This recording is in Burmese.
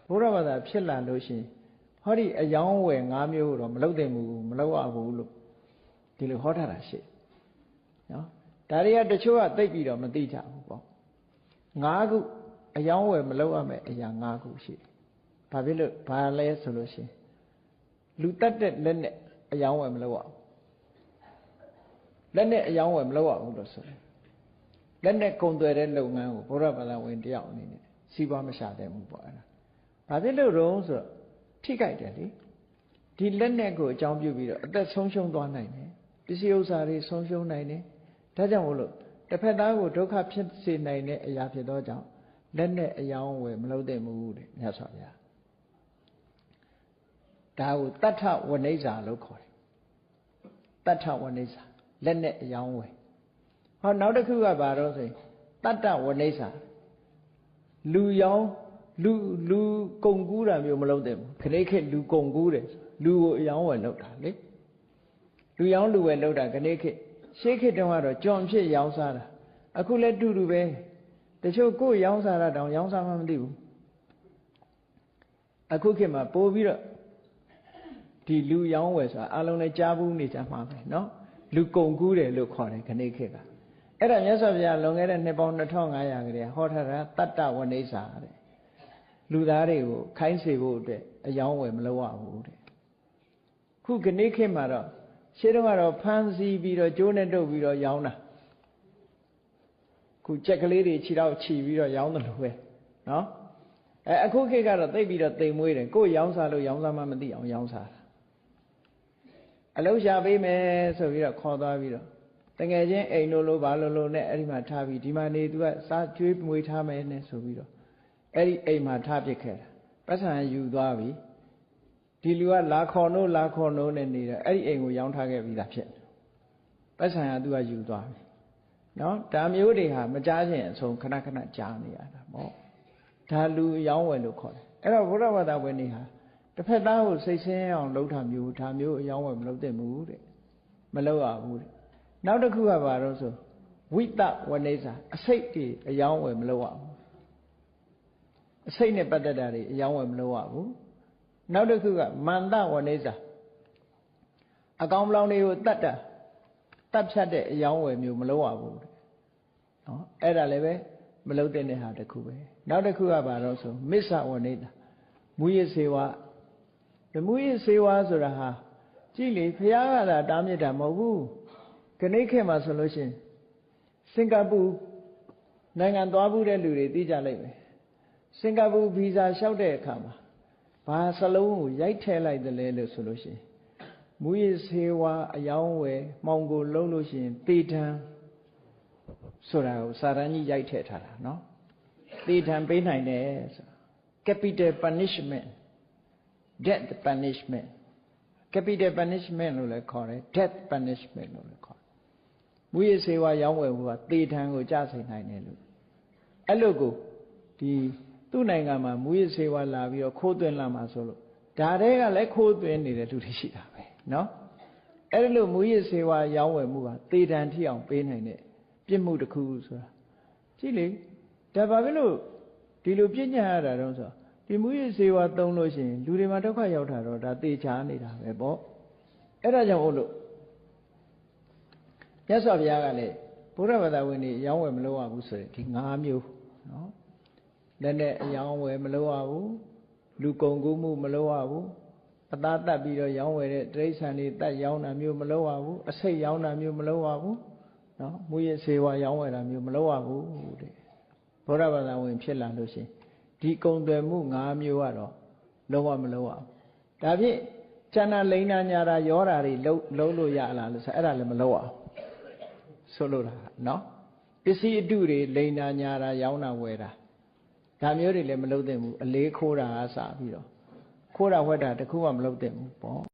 ဘုရားဘာသာဖြစ်လာလို့ရှိရင်ဟောဒီအယောင်းဝယ်၅မျိုးတော့မလုပ်သင့်ဘူးမလုပ်ရဘူးလို့ဒီလိုဟောထားတာရှိနော်ဒါတွေကတချို့ကသိပြီးတော့မသိကြဘူးပေါ့၅ခုအယောင်းဝယ်မလုပ်ရမယ့်အရာ၅ခုရှိတယ်ဘာဖြစ်လို့ဘာလဲဆိုလို့ရှိရင်လူတတ်တဲ့လက်နဲ့အယောင်းဝယ်မလုပ်ရဘူးလက်နဲ့အယောင်းဝယ်မလုပ်ရဘူးလို့ဆိုတယ်လက်နဲ့ကုန်သွယ်တဲ့လုပ်ငန်းကိုဘုရားဘာသာဝင်တယောက်အနေနဲ့စီးပွားမရှာတဲ့ဘူးပေါ့အဲ့ဒါဘာဖြစ်လို့ရုံးဆိုတော့ထိကြိုက်တယ်လေဒီလက်နဲ့ကိုအကြောင်းပြုပြီးတော့အသက်ဆုံးရှုံးသွားနိုင်တယ်ပစ္စည်းဥစ္စာတွေဆုံးရှုံးနိုင်တယ်ဒါကြောင့်မို့လို့တစ်ဖက်သားကိုဒုက္ခဖြစ်စေနိုင်တဲ့အရာဖြစ်သောကြောင့်လက်နဲ့အယောင်းဝယ်မလုပ်သင့်ဘူးတဲ့မြတ်စွာဘုရားဒါကိုတထဝနိဇ္ဇာလို့ခေါ်တယ်တထဝနိဇ္ဇာလက်နဲ့အယောင်းဝယ်ဟောနောက်တစ်ခုကဘာတော့ဆိုရင်တတ္တဝနိဇ္ဇာလူယောင်းလူကုန်ကူးတာမျိုးမလုပ်သင့်ဘူးခဏခေတ်လူကုန်ကူးတယ်လူကိုအယောင်းဝယ်လုပ်တာလေလူယောင်းလူဝယ်လုပ်တာခဏခေတ်ရှေးခေတ်တုန်းကတော့ကြွန်ဖြစ်ရောင်းစားတာအခုလည်းတူတူပဲတချို့ကိုယ်ရောင်းစားတာတောင်ရောင်းစားမှမသိဘူးအခုခေတ်မှာပို့ပြီးတော့ဒီလူရောင်းဝယ်ဆိုတာအလုံးလည်းကြားဘူးနေကြမှာပဲเนาะလူကုန်ကူးတယ်လို့ခေါ်တယ်ခဏခေတ်ကအဲ့ဒါမြတ်စွာဘုရားလွန်ခဲ့တဲ့နှစ်ပေါင်း2500ကလေးဟောထားတာတတ္တဝနိဇ္ဇာတဲ့လူသားတွေကိုခိုင်းစေဖို့အတွက်အယောင်းဝယ်မလုပ်ရဘူးတဲ့ခုခဏခေတ်မှာတော့ရှင်းတော့ကတော့ဖမ်းဆီးပြီးတော့ကျိုးနဲ့တုပ်ပြီးတော့ရောင်းတာခုကြက်ကလေးတွေခြေတော့ခြီပြီးတော့ရောင်းတယ်လို့ပဲနော်အခုခေတ်ကတော့သိပြီးတော့တိမ်မွေးတယ်ကိုယ်ရောင်းစားလို့ရောင်းစားမှမသိအောင်ရောင်းစားတာအလုံးရှာပေးမယ်ဆိုပြီးတော့ခေါ်သွားပြီးတော့တကယ်ချင်းအိမ်လို့ဘာလို့နဲ့အဲ့ဒီမှာထားပြီးဒီမှာနေသူကစားကျွေးမွေးထားမယ်နဲ့ဆိုပြီးတော့အဲ့ဒီအိမ်မှာထားပစ်ခဲ့တာပတ်စံယူသွားပြီဒီလူကလာခေါ်နိုးနဲ့နေတော့အဲ့ဒီအိမ်ကိုရောင်းထားခဲ့ပြီးသားဖြစ်ပတ်စံကသူကယူသွားပြီနော်ဒါမျိုးတွေဟာမကြားခြင်းအဆုံးခဏခဏကြားနေရတာပေါ့ဒါလူရောင်းဝယ်လို့ခေါ်တယ်အဲ့တော့ဘုရားဘာသာဝင်တွေဟာတစ်ဖက်သားကိုစိတ်ဆင်းအောင်လုပ်တာမျိုးဒါမျိုးအယောင်းဝယ်မလုပ်သင့်ဘူးတဲ့မလုပ်ရဘူးတဲ့နောက်တစ်ခုကဘာလို့ဆိုဝိတဝနိဇ္ဇာအစိတ်တွေအယောင်းဝယ်မလုပ်ရဘူးအစိတ်နဲ့ပတ်သက်တာတွေအယောင်းဝယ်မလုပ်ရဘူးနောက်တစ်ခုကမန္တဝနိဇ္ဇာအကောင်ပလောင်တွေကိုတတ်ဖြတ်တဲ့အယောင်းဝယ်မျိုးမလုပ်ရဘူးနော်အဲ့ဒါလည်းပဲမလုပ်တဲ့ဟာတစ်ခုပဲနောက်တစ်ခုကဘာလို့ဆိုမစ္ဆဝနိဇ္ဇာမူရစေဝမူရစေဝဆိုတာဟာကြည့်လေဘုရားကသာတားမြစ်တာမဟုတ်ဘူးခဏခေတ်မှာဆိုလို့ရှိရင်စင်ကာပူနိုင်ငံသွားဘူးတဲ့လူတွေသိကြလိုက်မယ်စင်ကာပူဗီဇာလျှောက်တဲ့အခါမှာဘာစလုံးကိုရိုက်ထည့်လိုက်တယ်လဲလို့ဆိုလို့ရှိရင်မူရစေဝါအယောင်းဝယ်မှောင်ကိုလုံးလို့ရှိရင်တေထံဆိုတာကိုစာရန်ကြီးရိုက်ထည့်ထားတာနော်တေထံပေးနိုင်တယ်ဆို capital punishment death punishment capital punishment လို့လည်းခေါ်တယ် death punishment လို့လည်းခေါ်တယ်မူရစေဝါရောင်းဝယ်ဖို့ကတေထံကိုကြားဆိုင်နိုင်တယ်လို့အဲ့လိုကိုဒီသူ့နိုင်ငံမှာမူရစေဝါလာပြီးတော့ခိုးသွင်းလာမှာဆိုလို့ဒါတွေကလည်းခိုးသွင်းနေတဲ့လူတွေရှိတာပဲเนาะအဲ့လိုမူရစေဝါရောင်းဝယ်မှုကတေထံထိအောင်ပေးနိုင်တဲ့ပြစ်မှုတစ်ခုဆိုတာကြည့်လေဒါဘာဖြစ်လို့ဒီလိုပြည့်ညတ်ရတာတော့ဆိုဒီမူရစေဝါသုံးလို့ရှိရင်လူတွေမှာဒုက္ခရောက်တာတော့ဒါတေချာနေတာပဲပေါ့အဲ့ဒါကြောင့်ဟုတ်လို့မြတ်စွာဘုရားကလည်းဘုရားဘာသာဝင်တွေရောင်းဝယ်မလုပ်ရဘူးဆိုရင်ဒီ၅မျိုးနော်လက်နဲ့အယောင်းဝယ်မလုပ်ရဘူးလူကုန်ကူးမှုမလုပ်ရဘူးအသားတတ်ပြီးတော့ရောင်းဝယ်တဲ့တိရစ္ဆာန်တွေတတ်ရောင်းတာမျိုးမလုပ်ရဘူးအစိတ်ရောင်းတာမျိုးမလုပ်ရဘူးနော်မူရစေဝါရောင်းဝယ်တာမျိုးမလုပ်ရဘူးတဲ့ဘုရားဘာသာဝင်ဖြစ်လာလို့ရှိရင်ဒီကုံသွယ်မှု၅မျိုးကတော့လုံးဝမလုပ်ရဘူးဒါဖြင့်ကျန်တာလိန်နာညာတာရောတာတွေလုံးလို့ရလားလို့ဆိုအဲ့ဒါလည်းမလုပ်ရဘူးဆိုလို့တာနော်ပစ္စည်းအတုတွေလိန်နာညာတာရောင်းတာဝယ်တာဒါမျိုးတွေလည်းမလုပ်သင့်ဘူးအလေးခိုးတာအစပြီးတော့ခိုးတာဝှက်တာတခုမှမလုပ်သင့်ဘူးပေါ့